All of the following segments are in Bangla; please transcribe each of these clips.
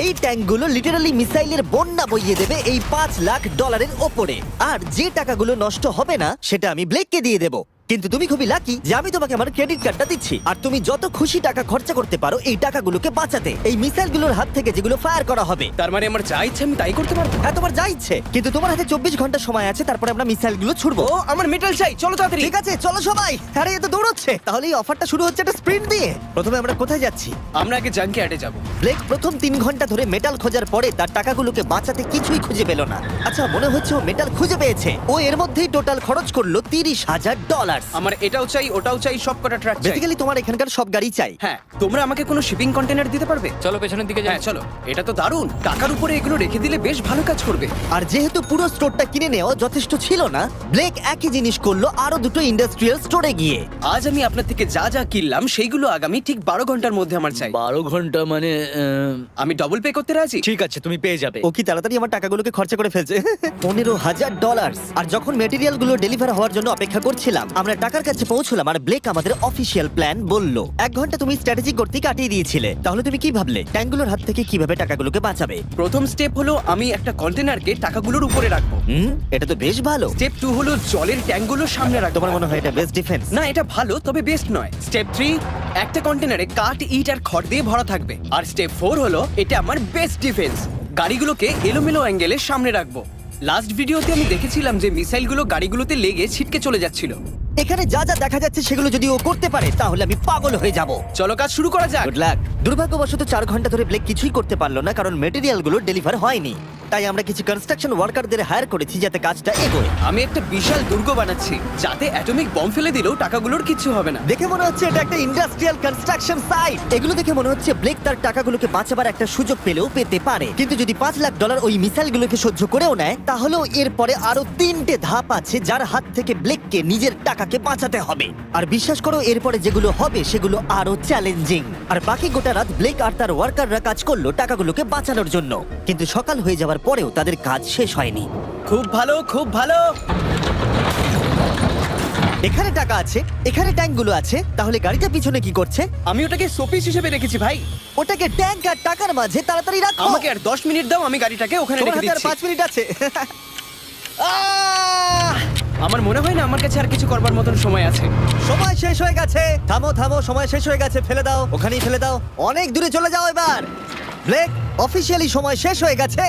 এই ট্যাঙ্কগুলো লিটারালি মিসাইলের বন্যা বইয়ে দেবে এই $5 লাখ ওপরে। আর যে টাকাগুলো নষ্ট হবে না সেটা আমি ব্লেককে দিয়ে দেবো। কিন্তু তুমি খুবই লাকি যে আমি তোমাকে আমার ক্রেডিট কার্ডটা দিচ্ছি, আর তুমি যত খুশি টাকা খরচা করতে পারো এই টাকাগুলোকে বাঁচাতে, এই মিসাইলগুলোর হাত থেকে যেগুলো ফায়ার করা হবে। তার মানে আমার যা ইচ্ছে আমি তাই করতে পারবো? হ্যাঁ, তোমার যা ইচ্ছে, কিন্তু তোমার হাতে 24 ঘন্টা সময় আছে, তারপরে আমরা মিসাইলগুলো ছুড়বো। ও আমার মেটাল চাই, চলো তাড়াতাড়ি। ঠিক আছে, চলো সবাই। আরে এ তো দৌড়চ্ছে। তাহলে এই অফারটা শুরু হচ্ছে একটা স্প্রিন্ট দিয়ে। প্রথমে আমরা কোথায় যাচ্ছি? আমরা আগে জাঙ্কি অ্যাডে যাবো। ব্লেক প্রথম 3 ঘন্টা ধরে মেটাল খোঁজার পরে তার টাকাগুলোকে বাঁচাতে কিছুই খুঁজে পেল না। আচ্ছা, মনে হচ্ছে ও মেটাল খুঁজে পেয়েছে। ও এর মধ্যেই টোটাল খরচ করলো $30,000। আমার এটাও চাই, ওটাও চাই, সব কটা ট্র্যাক চাই। বেসিক্যালি তোমার এখানকার সব গাড়ি চাই। হ্যাঁ, তোমরা আমাকে কোনো শিপিং কন্টেনার দিতে পারবে? চলো পেছনের দিকে যাই। হ্যাঁ চলো, এটা তো দারুণ। টাকার উপরে এগুলো রেখে দিলে বেশ ভালো কাজ করবে। আর যেহেতু পুরো স্টোরটা কিনে নেওয়া যথেষ্ট ছিল না, ব্লেক একই জিনিস করলো আরো দুটো ইন্ডাস্ট্রিয়াল স্টোরে গিয়ে। আজ আমি আপনার থেকে যা যা কিনলাম সেইগুলো আগামী ঠিক 12 ঘন্টার মধ্যে আমার চাই। 12 ঘন্টা মানে আমি ডবল পে করতে রাজি। ঠিক আছে, তুমি পেয়ে যাবে। ও কি তাড়াতাড়ি আমার টাকাগুলোকে খরচা করে ফেলছে। $15,000। আর যখন মেটেরিয়াল গুলো ডেলিভার হওয়ার জন্য অপেক্ষা করছিলাম, আমরা টাকার কাছে পৌঁছলাম। আর ব্লেক আমাদের অফিসিয়াল প্ল্যান বলল। 1 ঘন্টা তুমি স্ট্র্যাটেজি করতে কাটিয়ে দিয়েছিলে। তাহলে তুমি কি ভাবলে ট্যাঙ্কগুলোর হাত থেকে কিভাবে টাকাগুলোকে বাঁচাবে? প্রথম স্টেপ হলো আমি একটা কন্টেনারকে টাকাগুলোর উপরে রাখবো। এটা তো বেশ ভালো। স্টেপ 2 হলো জলের ট্যাঙ্কগুলোর সামনে রাখবো। তোমার মনে হয় এটা বেস্ট ডিফেন্স? না, এটা ভালো তবে বেস্ট নয়। স্টেপ 3, একটা কন্টেনারে কাঠ, ইট আর খড় দিয়ে ভরা থাকবে। আর স্টেপ 4 হলো এটা আমার বেস্ট ডিফেন্স। গাড়িগুলোকে এলোমেলো অ্যাঙ্গেলের সামনে রাখবো। লাস্ট ভিডিওতে আমি দেখেছিলাম যে মিসাইলগুলো গাড়িগুলোতে লেগে ছিটকে চলে যাচ্ছিল। এখানে যা যা দেখা যাচ্ছে সেগুলো যদি ও করতে পারে তাহলে আমি পাগল হয়ে যাব। চলো কাজ শুরু করা যাক। Good luck. দুর্ভাগ্যবশত 4 ঘন্টা ধরে ব্লেক কিছুই করতে পারলো না, কারণ মেটেরিয়ালগুলো ডেলিভার হয়নি। তাই আমরা কিছু কনস্ট্রাকশন ওয়ার্কারদের হায়ার করেছি যাতে কাজটা এগোয়। আমি একটা বিশাল দুর্গ বানাচ্ছি যাতে অ্যাটমিক বম ফেলে দিলেও টাকাগুলোর কিছু হবে না। দেখে মনে হচ্ছে এটা একটা ইন্ডাস্ট্রিয়াল কনস্ট্রাকশন সাইট। এগুলো দেখে মনে হচ্ছে ব্লেক তার টাকাগুলোকে বাঁচাবার একটা সুযোগ পেলেও পেতে পারে। কিন্তু যদি $5 লাখ ওই মিসাইলগুলোকে সহ্য করেও নেয়, তাহলেও এরপরে আরো 3টে ধাপ আছে যার হাত থেকে ব্লেককে নিজের টাকাকে বাঁচাতে হবে। আর বিশ্বাস করো, এরপরে যেগুলো হবে সেগুলো আরো চ্যালেঞ্জিং। আর বাকি গোটা রাত ব্লেক আর তার ওয়ার্কাররা কাজ করলো টাকাগুলোকে বাঁচানোর জন্য। কিন্তু সকাল হয়ে যাওয়ার পরেও তাদের কাজ শেষ হয়নি। খুব ভালো, খুব ভালো। এখানে টাকা আছে, এখানে ট্যাঙ্কগুলো আছে। তাহলে গাড়িটা পিছনে কি করছে? আমি ওটাকে শোপিস হিসেবে রেখেছি ভাই। ওটাকে ট্যাঙ্ক আর টাকার মাঝে তাড়াতাড়ি রাখো। আমাকে আর 10 মিনিট দাও, আমি গাড়িটাকে ওখানে তোমার রেখে হাতে আর দিচ্ছি। 5 মিনিট আছে। আমার মনে হয় না আমার কাছে আর কিছু করবার মতন সময় আছে। সময় শেষ হয়ে গেছে। থামো থামো, সময় শেষ হয়ে গেছে। ফেলে দাও, ওখানেই ফেলে দাও। অনেক দূরে চলে যাও এবার। ব্লেক, অফিসিয়ালি সময় শেষ হয়ে গেছে।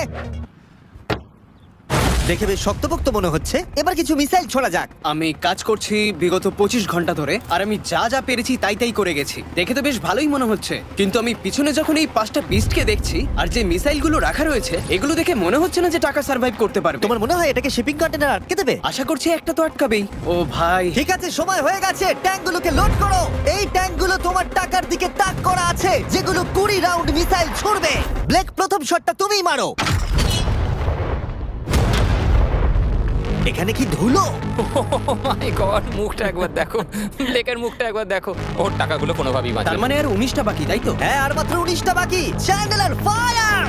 দেখে বেশ শক্তপোক্ত মনে হচ্ছে। এবার কিছু মিসাইল ছোড়া যাক। আমি কাজ করছি বিগত 25 ঘন্টা ধরে, আর আমি যা যা পেরেছি তাই তাই করে গেছি। দেখে তো বেশ ভালোই মনে হচ্ছে, কিন্তু আমি পিছনে যখন এই 5টা বিস্টকে দেখছি আর যে মিসাইলগুলো রাখা রয়েছে, এগুলো দেখে মনে হচ্ছে না যে টাকা সার্ভাইভ করতে পারবে। তোমার মনে হয় এটাকে শিপিং কন্টেনার আটকে দেবে? আশা করছি একটা তো আটকাবেই। ও ভাই, ঠিক আছে, সময় হয়ে গেছে। ট্যাঙ্কগুলোকে লোড করো। এই ট্যাঙ্কগুলো তোমার টাকার দিকে তাক করা আছে, যেগুলো 20 রাউন্ড মিসাইল ছুড়বে। ব্লেক, প্রথম শটটা তুমিই মারো। এখানে কি ধুলো? মাই গড, মুখটা একবার দেখো, ব্লেকের মুখটা একবার দেখো। ওর টাকাগুলো কোনোভাবেই তার বাঁচবে। মানে আর 19টা বাকি, তাই তো? হ্যাঁ, আর মাত্র 19টা বাকি। Chandler fire!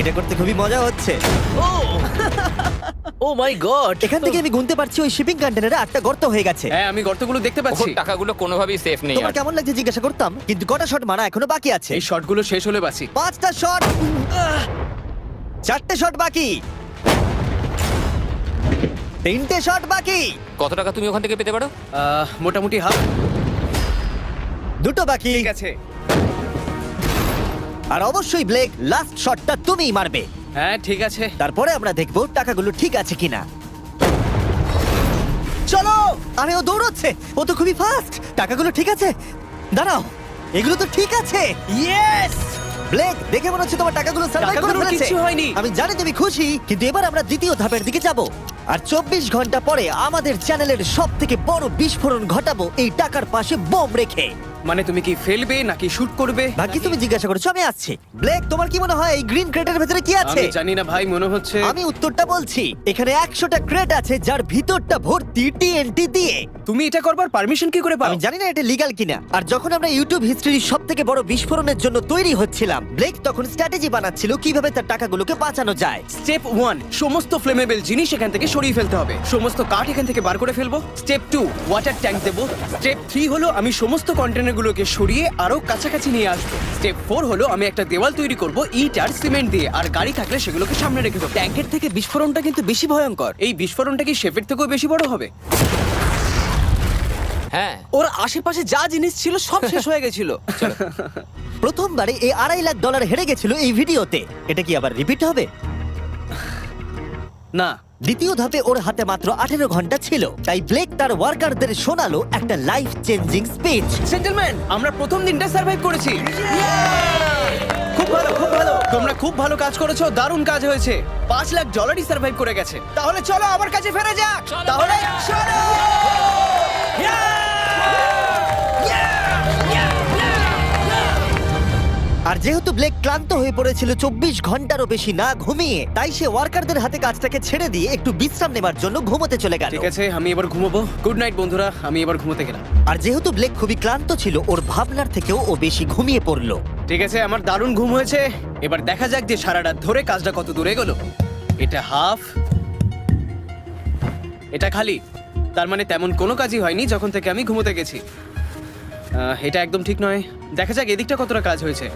এটা করতে খুবই মজা হচ্ছে। ও মাই গড, এখান থেকে আমি গুনতে পারছি ওই শিপিং কন্টেনারে 8টা গর্ত হয়ে গেছে। হ্যাঁ, আমি গর্তগুলো দেখতে ওর পাচ্ছি। টাকাগুলো কোনোভাবেই সেফ নেই। তোমার আর কেমন লাগছে জিজ্ঞাসা করতাম, কিন্তু কটা শট মারা এখনো বাকি আছে। এই শটগুলো শেষ হলে বাঁচি। 5টা শট, 4টে শট বাকি, 3টে শট বাকি, কত টাকা তুমি ওখান থেকে পেতে পারো? মোটামুটি হাফ। 2টো বাকি। ঠিক আছে। আর অবশ্যই ব্লেক, লাস্ট শটটা তুমিই মারবে। হ্যাঁ ঠিক আছে। তারপরে আমরা দেখব টাকাগুলো ঠিক আছে কিনা। চলো। আরে ও দৌড়চ্ছে, ও তো খুবই ফাস্ট। টাকাগুলো ঠিক আছে? দাঁড়াও, এগুলো তো ঠিক আছে। ইয়েস! ব্লেক, দেখে মনে হচ্ছে তোমার টাকাগুলো সার্ভাইভ করে টাকাগুলোর ফেলেছে। কিচ্ছু হয়নি। আমি জানি তুমি খুশি, কিন্তু এবার আমরা দ্বিতীয় ধাপের দিকে যাব। আর 24 ঘন্টা পরে আমাদের চ্যানেলের সবথেকে বড় বিস্ফোরণ ঘটাবো এই টাকার পাশে বোম রেখে। মানে তুমি কি ফেলবে নাকি শুট করবে? বাকি তুমি জিজ্ঞাসা করেছো, আমি আসছি। ব্লেক, তোমার কি মনে হয় এই গ্রিন ক্রেটের ভেতরে কি আছে? আমি জানি না ভাই, মনে হচ্ছে আমি উত্তরটা বলছি। এখানে 100টা ক্রেট আছে যার ভিতরটা ভর্তি টিএনটি দিয়ে। তুমি এটা করবার পারমিশন কি করে পাও? আমি জানি না এটা লিগ্যাল কিনা। আর যখন আমরা ইউটিউব হিস্ট্রির সব থেকে বড় বিস্ফোরণের জন্য তৈরি হচ্ছিলাম, ব্লেক তখন স্ট্র্যাটেজি বানাচ্ছিল কিভাবে তার টাকাগুলোকে বাঁচানো যায়। স্টেপ 1, সমস্ত ফ্লেমেবল জিনিস এখান থেকে সরিয়ে ফেলতে হবে। সমস্ত কাঠ এখান থেকে বার করে ফেলবো। স্টেপ 2, ওয়াটার ট্যাঙ্ক দেবো। স্টেপ 3 হলো আমি সমস্ত কন্টেনারগুলোকে সরিয়ে আরো কাছাকাছি নিয়ে আসবো। স্টেপ 4 হলো আমি একটা দেওয়াল তৈরি করব ইট আর সিমেন্ট দিয়ে, আর গাড়ি থাকলে সেগুলোকে সামনে রেখে দেবো। ট্যাঙ্কের থেকে বিস্ফোরণটা কিন্তু বেশি ভয়ঙ্কর। এই বিস্ফোরণটা কি শেফের থেকেও বেশি বড় হবে? হ্যাঁ, ওর আশেপাশে যা জিনিস ছিল সব শেষ হয়ে গেছিল। প্রথমবারে এই $2.5 লাখ হেরে গেছিল এই ভিডিওতে। এটা কি আবার রিপিট হবে? না, দ্বিতীয় ধাপে ওর হাতে মাত্র 18 ঘন্টা ছিল, তাই ব্লেক তার ওয়ার্কারদের শোনালো একটা লাইফ চেঞ্জিং স্পিচ। জেন্টলম্যান, আমরা প্রথম দিনটা সার্ভাইভ করেছি। খুব ভালো, খুব ভালো। তোমরা খুব ভালো কাজ করেছো, দারুণ কাজ হয়েছে। $5 লাখ সার্ভাইভ করে গেছে। তাহলে চলো আবার কাছে ফেরা যাক। তাহলে চলো। আর যেহেতু ব্লেক ক্লান্ত হয়ে পড়েছিল 24 ঘন্টারও বেশি না ঘুমিয়ে, তাই সে ওয়ার্কারদের হাতে কাজটাকে ছেড়ে দিয়ে একটু বিশ্রাম নেবার জন্য ঘুমোতে চলে গেল। ঠিক আছে, আমি এবার ঘুমোবো। গুড নাইট বন্ধুরা, আমি এবার ঘুমোতে গেলাম। আর যেহেতু ব্লেক খুবই ক্লান্ত ছিল, ওর ভাবনার থেকেও ও বেশি ঘুমিয়ে পড়লো। ঠিক আছে, আমার দারুণ ঘুম হয়েছে। এবার দেখা যাক যে সারা রাত ধরে কাজটা কত দূরে গেল। এটা হাফ, এটা খালি। তার মানে তেমন কোনো কাজই হয়নি যখন থেকে আমি ঘুমোতে গেছি। এটা একদম ঠিক নয়। দেখা যাক এদিকটা কতটা কাজ হয়েছে।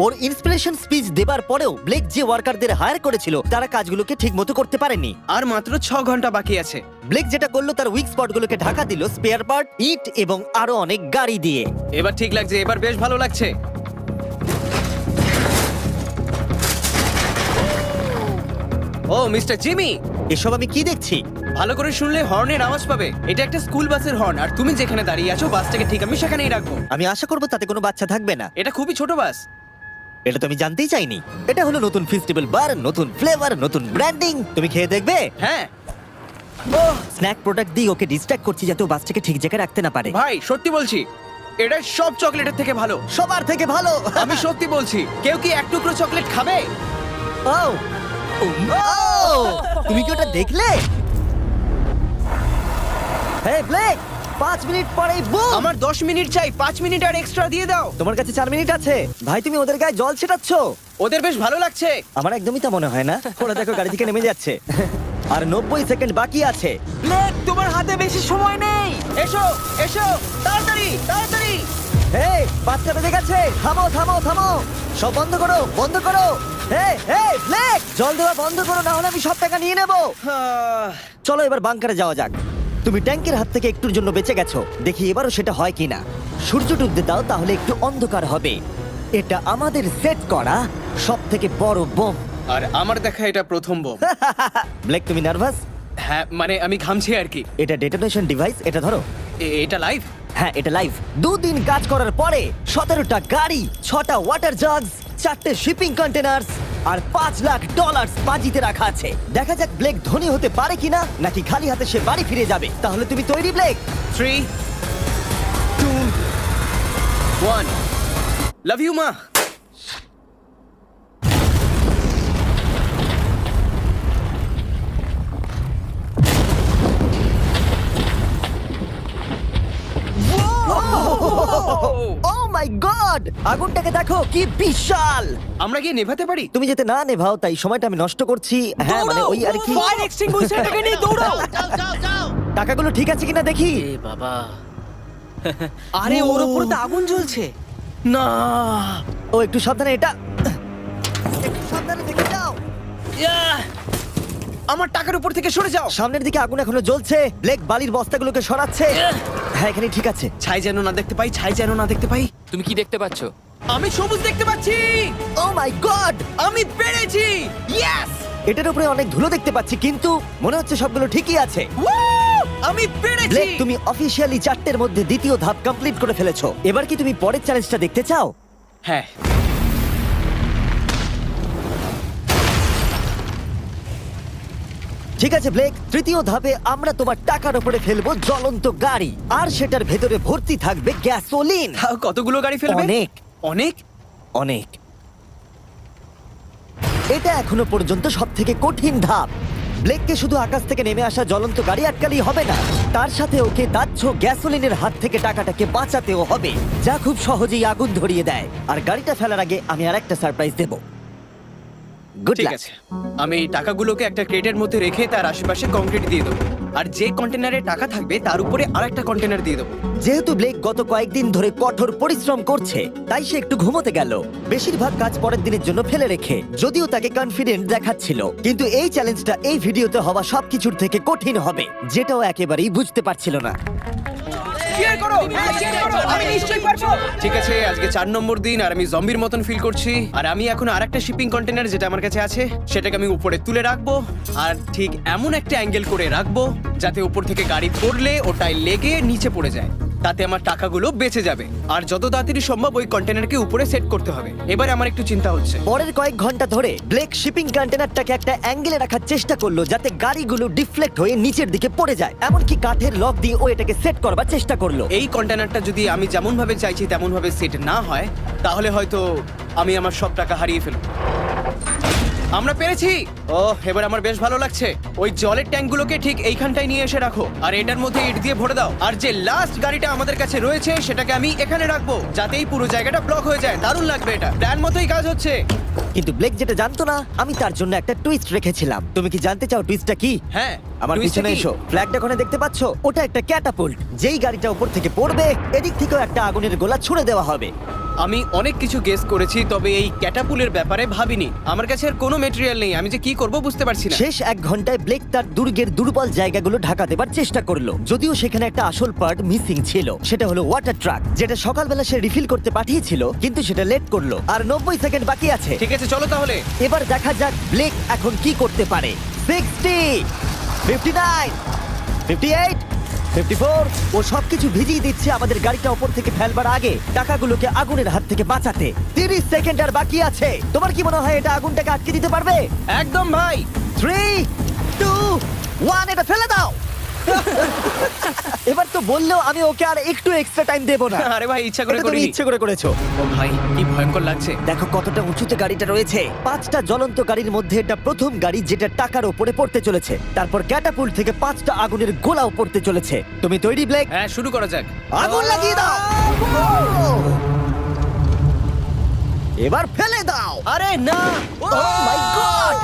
ওর ইন্সপিরেশন স্পিচ দেবার পরেও ব্লেক যে ওয়ার্কারদের হায়ার করেছিল তারা কাজগুলোকে ঠিকমতো করতে পারেনি। আর মাত্র 6 ঘন্টা বাকি আছে। ব্লেক যেটা করলো তার উইক স্পটগুলোকে ঢাকা দিল স্পেয়ার পার্ট, ইট এবং আরো অনেক গাড়ি দিয়ে। এবার ঠিক লাগছে, এবার বেশ ভালো লাগছে। ও মিস্টার জিমি, এসব আমি কি দেখছি? ভালো করে শুনলে হর্নের আওয়াজ পাবে। এটা একটা স্কুল বাসের হর্ন, আর তুমি যেখানে দাঁড়িয়ে আছো বাসটাকে ঠিক আমি সেখানেই রাখবো। আমি আশা করবো তাতে কোনো বাচ্চা থাকবে না। এটা খুবই ছোট বাস। এটা তো আমি জানতেই চাইনি। এটা হলো নতুন ফেস্টিভ্যাল বার, নতুন ফ্লেভার, নতুন ব্র্যান্ডিং। তুমি খেয়ে দেখবে? হ্যাঁ স্ন্যাক প্রোডাক্ট দিয়ে ওকে ডিস্ট্র্যাক্ট করছি যাতে ও বাসটাকে ঠিক জায়গায় রাখতে না পারে। ভাই, সত্যি বলছি, এটা সব চকলেটের থেকে ভালো। সবার থেকে ভালো। আমি সত্যি বলছি। কেউ কি এক টুকরো চকলেট খাবে? ও তুমি কি ওটা দেখলে? হে ব্লেক, 5 মিনিট পরেই বুম। আমার 10 মিনিট চাই, 5 মিনিট আর এক্সট্রা দিয়ে দাও। তোমার কাছে 4 মিনিট আছে। ভাই তুমি ওদের গায়ে জল ছেটাচ্ছ। ওদের বেশ ভালো লাগছে। আমার একদমই তা মনে হয় না। ওরা দেখো গাড়ি থেকে নেমে যাচ্ছে। আর 90 সেকেন্ড বাকি আছে। ব্লেক, তোমার হাতে বেশি সময় নেই। এসো এসো, তাড়াতাড়ি তাড়াতাড়ি। হে, 5টা বেজে গেছে। থামো থামো থামো, সব বন্ধ করো, বন্ধ করো। হে হে ব্লেক, জল দেওয়া বন্ধ করো, না হলে আমি সব টাকা নিয়ে নেব। চলো এবার বাংকারে যাওয়া যাক। তুমি ট্যাঙ্কের হাত থেকে একটুর জন্য বেঁচে গেছো। দেখি এবারও সেটা হয় কিনা। সূর্য ডুবতে দাও, তাহলে একটু অন্ধকার হবে। এটা আমাদের সেট করা সব থেকে বড় বোম। আর আমার দেখা এটা প্রথম বোম। ব্লেক তুমি নার্ভাস? হ্যাঁ, মানে আমি ঘামছি আর কি। এটা ডেটোনেশন ডিভাইস, এটা ধরো। এটা লাইভ? হ্যাঁ, এটা লাইভ। 2 দিন কাজ করার পরে 17টা গাড়ি, 6টা ওয়াটার জাগস, 4টে শিপিং কন্টেনার্স আর $5 লাখ বাজিতে রাখা আছে। দেখা যাক ব্লেক ধনী হতে পারে কিনা, নাকি খালি হাতে সে বাড়ি ফিরে যাবে। তাহলে তুমি তৈরি ব্লেক? 3, 2, 1। লাভ ইউ মা। ও মাই গড, আগুনটাকে দেখো কি বিশাল। আমরা গিয়ে নেভাতে পারি? তুমি যেতে না নেভাও, তাই সময়টা আমি নষ্ট করছি। হ্যাঁ মানে ওই আর কি। ফায়ার এক্সটিংগুইশারটাকে নিয়ে দৌড়াও। টাকাগুলো ঠিক আছে কিনা দেখি। আরে ওর উপরে তো আগুন জ্বলছে। না, ও একটু সাবধানে, এটা একটু সাবধানে দেখে যাও। আমার টাকার উপর থেকে সরে যাও। সামনের দিকে আগুন এখনো জ্বলছে। ব্লেক বালির বস্তাগুলোকে সরাচ্ছে। হ্যাঁ এখানে ঠিক আছে। ছাই যেন না দেখতে পাই, ছাই যেন না দেখতে পাই। তুমি কি দেখতে পাচ্ছ? আমি সবুজ দেখতে পাচ্ছি। ও মাই গড, আমি পেরেছি। ইয়েস! এটার উপরে অনেক ধুলো দেখতে পাচ্ছি, কিন্তু মনে হচ্ছে সবগুলো ঠিকই আছে। আমি পেরেছি। ব্লেক তুমি অফিশিয়ালি 4টের মধ্যে দ্বিতীয় ধাপ কমপ্লিট করে ফেলেছো। এবার কি তুমি পরের চ্যালেঞ্জটা দেখতে চাও? হ্যাঁ। ঠিক আছে ব্লেক, তৃতীয় ধাপে আমরা তোমার টাকার উপরে ফেলবো জ্বলন্ত গাড়ি, আর সেটার ভেতরে ভর্তি থাকবে গ্যাসোলিন। তাও কতগুলো গাড়ি ফেলবে? অনেক অনেক অনেক। এটা এখনো পর্যন্ত সব থেকে কঠিন ধাপ। ব্লেককে শুধু আকাশ থেকে নেমে আসা জ্বলন্ত গাড়ি আটকালেই হবে না, তার সাথে ওকে দাহ্য গ্যাসোলিনের হাত থেকে টাকাটাকে বাঁচাতেও হবে, যা খুব সহজেই আগুন ধরিয়ে দেয়। আর গাড়িটা ফেলার আগে আমি আরেকটা সারপ্রাইজ দেব। গুড ঠিক লাক। আছে, আমি এই টাকাগুলোকে একটা ক্রেটের মধ্যে রেখে তার আশেপাশে কংক্রিট দিয়ে দেবো, আর যে কন্টেনারে টাকা থাকবে তার উপরে আরেকটা কন্টেনার দিয়ে দেবো। যেহেতু ব্লেক গত কয়েকদিন ধরে কঠোর পরিশ্রম করছে, তাই সে একটু ঘুমোতে গেল, বেশিরভাগ কাজ পরের দিনের জন্য ফেলে রেখে, যদিও তাকে কনফিডেন্ট দেখাচ্ছিল। কিন্তু এই চ্যালেঞ্জটা এই ভিডিওতে হওয়া সবকিছুর থেকে কঠিন হবে, যেটাও একেবারেই বুঝতে পারছিল না। ঠিক আছে, আজকে 4 নম্বর দিন আর আমি জম্বির মতন ফিল করছি। আর আমি এখন আরেকটা শিপিং কন্টেনার যেটা আমার কাছে আছে সেটাকে আমি উপরে তুলে রাখবো, আর ঠিক এমন একটা অ্যাঙ্গেল করে রাখবো যাতে উপর থেকে গাড়ি পড়লে ওটাই লেগে নিচে পড়ে যায়, তাতে আমার টাকাগুলো বেঁচে যাবে। আর যত তাড়াতাড়ি সম্ভব ওই কন্টেনারকে উপরে সেট করতে হবে। এবারে আমার একটু চিন্তা হচ্ছে। পরের কয়েক ঘন্টা ধরে ব্লেক শিপিং কন্টেনারটাকে একটা অ্যাঙ্গেলে রাখার চেষ্টা করলো যাতে গাড়িগুলো ডিফ্লেক্ট হয়ে নিচের দিকে পড়ে যায়। এমনকি কাঠের লক দিয়ে ও এটাকে সেট করবার চেষ্টা করলো। এই কন্টেনারটা যদি আমি যেমন ভাবে চাইছি তেমন ভাবে সেট না হয়, তাহলে হয়তো আমি আমার সব টাকা হারিয়ে ফেলব। আমরা পেরেছি। ও, এবার আমার বেশ ভালো লাগছে। ওই জলের ট্যাঙ্কগুলোকে ঠিক এইখানটায় নিয়ে এসে রাখো, আর এটার মধ্যে ইট দিয়ে ভরে দাও। আর যে লাস্ট গাড়িটা আমাদের কাছে রয়েছে সেটাকে আমি এখানে রাখবো, যাতে এই পুরো জায়গাটা ব্লক হয়ে যায়। দারুণ লাগবে, এটা প্ল্যান মতোই কাজ হচ্ছে। কিন্তু ব্লেক যেটা জানতো না, আমি তার জন্য একটা টুইস্ট রেখেছিলাম। তুমি কি জানতে চাও টুইস্টটা কি? হ্যাঁ, আমার twist-টা পিছনে কি? এসো। ফ্ল্যাগটা ওখানে দেখতে পাচ্ছো? ওটা একটা ক্যাটাপুল্ট। যেই গাড়িটা উপর থেকে পড়বে, এদিক থেকেও একটা আগুনের গোলা ছুড়ে দেওয়া হবে। আমি অনেক কিছু গেস করেছি, তবে এই ক্যাটাপুলের ব্যাপারে ভাবিনি। আমার কাছে আর কোনো মেটেরিয়াল নেই, আমি যে কি করব বুঝতে পারছি না। শেষ 1 ঘন্টায় ব্লেক তার দুর্গের দুর্বল জায়গাগুলো ঢাকা দেবার চেষ্টা করলো, যদিও সেখানে একটা আসল পার্ট মিসিং ছিল। সেটা হলো ওয়াটার ট্রাক, যেটা সকালবেলা সে রিফিল করতে পাঠিয়েছিল, কিন্তু সেটা লেট করলো। আর 90 সেকেন্ড বাকি আছে। ঠিক আছে, চলো তাহলে। এবার দেখা যাক ব্লেক এখন কি করতে পারে। 60, 59, 58, 54। ও সবকিছু ভিজিয়ে দিচ্ছে আমাদের গাড়িটা ওপর থেকে ফেলবার আগে, টাকাগুলোকে আগুনের হাত থেকে বাঁচাতে। 30 সেকেন্ড আর বাকি আছে। তোমার কি মনে হয় এটা আগুনটাকে আটকে দিতে পারবে? একদম ভাই। 3, 2, 1, এটা ফেলে দাও। এবার তো বললেও আমি ওকে আর একটু এক্সট্রা টাইম দেব না। আরে ভাই, ইচ্ছা করে এটা তুমি করিনি। ইচ্ছে করে করেছো। ও ভাই, কি ভয়ঙ্কর লাগছে। দেখো কতটা উঁচুতে গাড়িটা রয়েছে। 5টা জ্বলন্ত গাড়ির মধ্যে এটা প্রথম গাড়ি যেটা টাকার উপরে পড়তে চলেছে। তারপর ক্যাটাপুল্ট থেকে 5টা আগুনের গোলাও পড়তে চলেছে। তুমি তৈরি ব্লেক? হ্যাঁ, শুরু করা যাক। আগুন লাগিয়ে দাও। এবার ফেলে দাও। আরে না, ও মাই গড!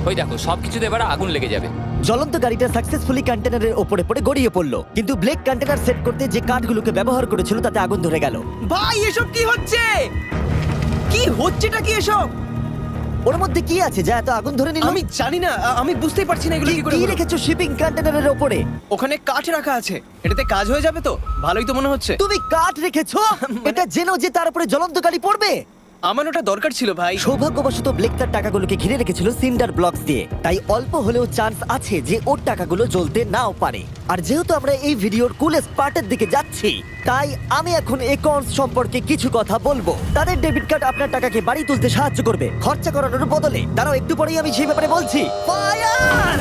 ওই দেখো সবকিছুতে এবার আগুন লেগে যাবে। জ্বলন্ত গাড়িটা সাকসেসফুলি কন্টেনারের ওপরে পড়ে গড়িয়ে পড়লো, কিন্তু ব্লেক কন্টেনার সেট করতে যে কাঠগুলোকে ব্যবহার করেছিল তাতে আগুন ধরে গেল। ভাই এসব কি হচ্ছে? কি হচ্ছেটা কি এসব? ওর মধ্যে কি আছে যা এত আগুন ধরে নিল? আমি জানি না, আমি বুঝতেই পারছি না এগুলো কি করে কি হলো। রেখেছো শিপিং কন্টেনারের ওপরে? ওখানে কাঠ রাখা আছে, এটাতে কাজ হয়ে যাবে তো? ভালোই তো মনে হচ্ছে। তুমি কাঠ রেখেছো? এটা জেনো যে তার উপরে জ্বলন্ত গাড়ি পড়বে। আমার ওটা দরকার ছিল ভাই। সৌভাগ্যবশত ব্লেক তার টাকাগুলোকে ঘিরে রেখেছিল সিন্ডার ব্লকস দিয়ে, তাই অল্প হলেও চান্স আছে যে ওর টাকাগুলো জ্বলতে নাও পারে। আর যেহেতু আমরা এই ভিডিওর কুলেস্ট পার্টের দিকে যাচ্ছি, তাই আমি এখন একর্নস সম্পর্কে কিছু কথা বলবো। তাদের ডেবিট কার্ড আপনার টাকাকে বাড়ি তুলতে সাহায্য করবে খরচা করানোর বদলে। দাঁড়াও, একটু পরেই আমি সেই ব্যাপারে বলছি। ফায়ার!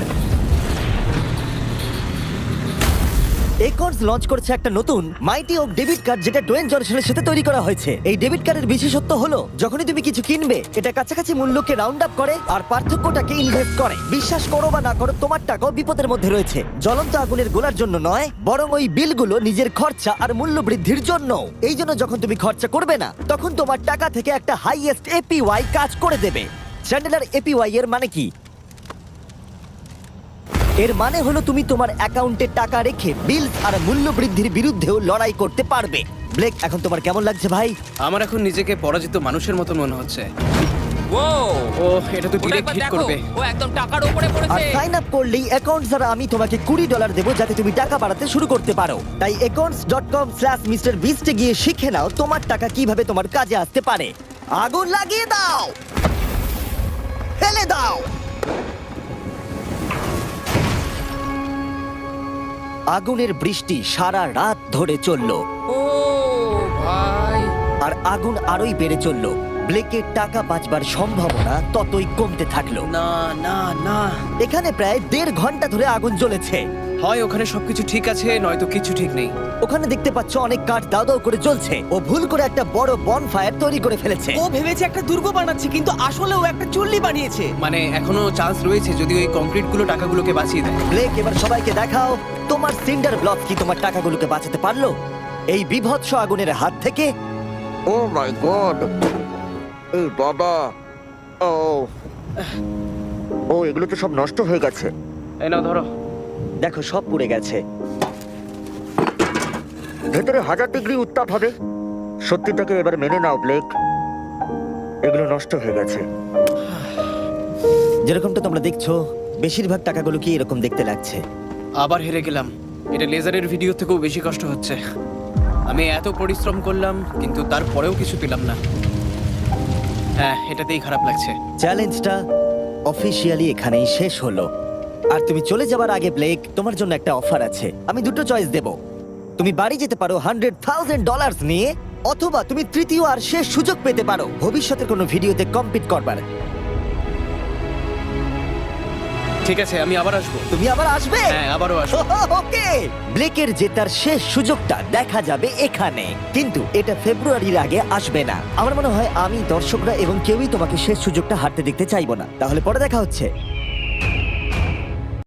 একর্নস লঞ্চ করেছে একটা নতুন মাইটি ওক ডেবিট কার্ড, যেটা ডোয়েন জনসনের সাথে তৈরি করা হয়েছে। এই ডেবিট কার্ডের বিশেষত্ব হলো যখনই তুমি কিছু কিনবে, এটা কাছাকাছি মূল্যকে রাউন্ড আপ করে আর পার্থক্যটাকে ইনভেস্ট করে। বিশ্বাস করো বা না করো, তোমার টাকাও বিপদের মধ্যে রয়েছে। জ্বলন্ত আগুনের গোলার জন্য নয়, বরং ওই বিলগুলো নিজের খরচা আর মূল্য বৃদ্ধির জন্য। এই জন্য যখন তুমি খরচা করবে না, তখন তোমার টাকা থেকে একটা হাইয়েস্ট এপিওয়াই কাজ করে দেবে। চ্যান্ডেলার, এপিওয়াই এর মানে কি? এর মানে হলো তুমি তোমার অ্যাকাউন্টে টাকা রেখে বিল আর মূল্য বৃদ্ধির বিরুদ্ধেও লড়াই করতে পারবে। ব্লেক, এখন তোমার কেমন লাগছে ভাই? আমার এখন নিজেকে পরাজিত মানুষের মতো মনে হচ্ছে। ও ও, এটা তো ডিরেক্ট হিট করবে। ও একদম টাকার উপরে আর পড়েছে। সাইন আপ করলেই অ্যাকাউন্ট দ্বারা আমি তোমাকে $20 দেবো যাতে তুমি টাকা বাড়াতে শুরু করতে পারো। তাই accounts.com/MrBeast এ গিয়ে শিখে নাও তোমার টাকা কিভাবে তোমার কাজে আসতে পারে। আগুন লাগিয়ে দাও, ফেলে দাও। আগুনের বৃষ্টি সারা রাত ধরে চললো, ও ভাই, আর আগুন আরোই বেড়ে চললো। ব্লেকের টাকা বাঁচবার সম্ভাবনা ততই কমতে থাকলো। না না না, এখানে প্রায় 1.5 ঘন্টা ধরে আগুন জ্বলেছে। হয় ওখানে সবকিছু ঠিক আছে নয়তো কিছু ঠিক নেই। ওখানে দেখতে পাচ্ছ অনেক কাঠ দাও দাও করে জ্বলছে। ও ভুল করে একটা বড় বনফায়ার তৈরি করে ফেলেছে। ও ভেবেছে একটা দুর্গ বানাচ্ছে, কিন্তু আসলে ও একটা চুল্লি বানিয়েছে। মানে এখনো চান্স রয়েছে যদি ওই কংক্রিট গুলো টাকাগুলোকে বাঁচিয়ে দেয়। ব্লেক, এবার সবাইকে দেখাও তোমার সিন্ডার ব্লক কি তোমার টাকাগুলোকে বাঁচাতে পারলো এই বিভৎস আগুনের হাত থেকে। ও মাই গড, এই বাবা, ও ও এগুলো তো সব নষ্ট হয়ে গেছে। এই নাও ধরো। দেখো সব পুড়ে গেছে। ভেতরে 1000 ডিগ্রি উত্তাপ হবে। সত্যিটাকে এবার মেনে নাও ব্লেক, এগুলো নষ্ট হয়ে গেছে। যেরকমটা তোমরা দেখছো বেশিরভাগ টাকাগুলো কি এরকম দেখতে লাগছে। আবার হেরে গেলাম। এটা লেজারের ভিডিও থেকেও বেশি কষ্ট হচ্ছে। আমি এত পরিশ্রম করলাম কিন্তু তারপরেও কিছু পেলাম না। হ্যাঁ, এটাতেই খারাপ লাগছে। চ্যালেঞ্জটা অফিসিয়ালি এখানেই শেষ হলো। আর তুমি চলে যাবার আগে ব্লেক, তোমার জন্য একটা অফার আছে। আমি দুটো চয়েস দেব। তুমি বাড়ি যেতে পারো $100,000 নিয়ে, অথবা তুমি তৃতীয় আর শেষ সুযোগ পেতে পারো ভবিষ্যতের কোনো ভিডিওতে কম্পিট করবার। ঠিক আছে, আমি আবার আসবো। তুমি আবার আসবে? হ্যাঁ, আবারও আসবো। ওকে, ব্লেকের জেতার শেষ সুযোগটা দেখা যাবে এখানে, কিন্তু এটা ফেব্রুয়ারির আগে আসবে না। আমার মনে হয় আমি, দর্শকরা এবং কেউই তোমাকে শেষ সুযোগটা হারতে দেখতে চাইবো না। তাহলে পরে দেখা হচ্ছে।